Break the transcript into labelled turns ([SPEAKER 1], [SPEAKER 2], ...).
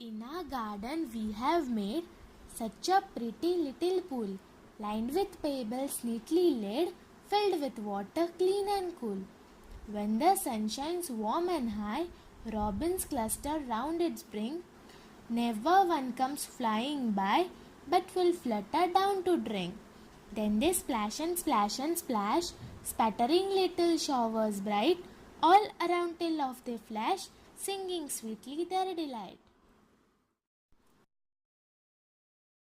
[SPEAKER 1] In our garden we have made such a pretty little pool, lined with pebbles neatly laid, filled with water clean and cool. When the sun shines warm and high, robins cluster round its brink. Never one comes flying by, but will flutter down to drink. Then they splash and splash, spattering little showers bright, all around till off they flash, singing sweetly their delight.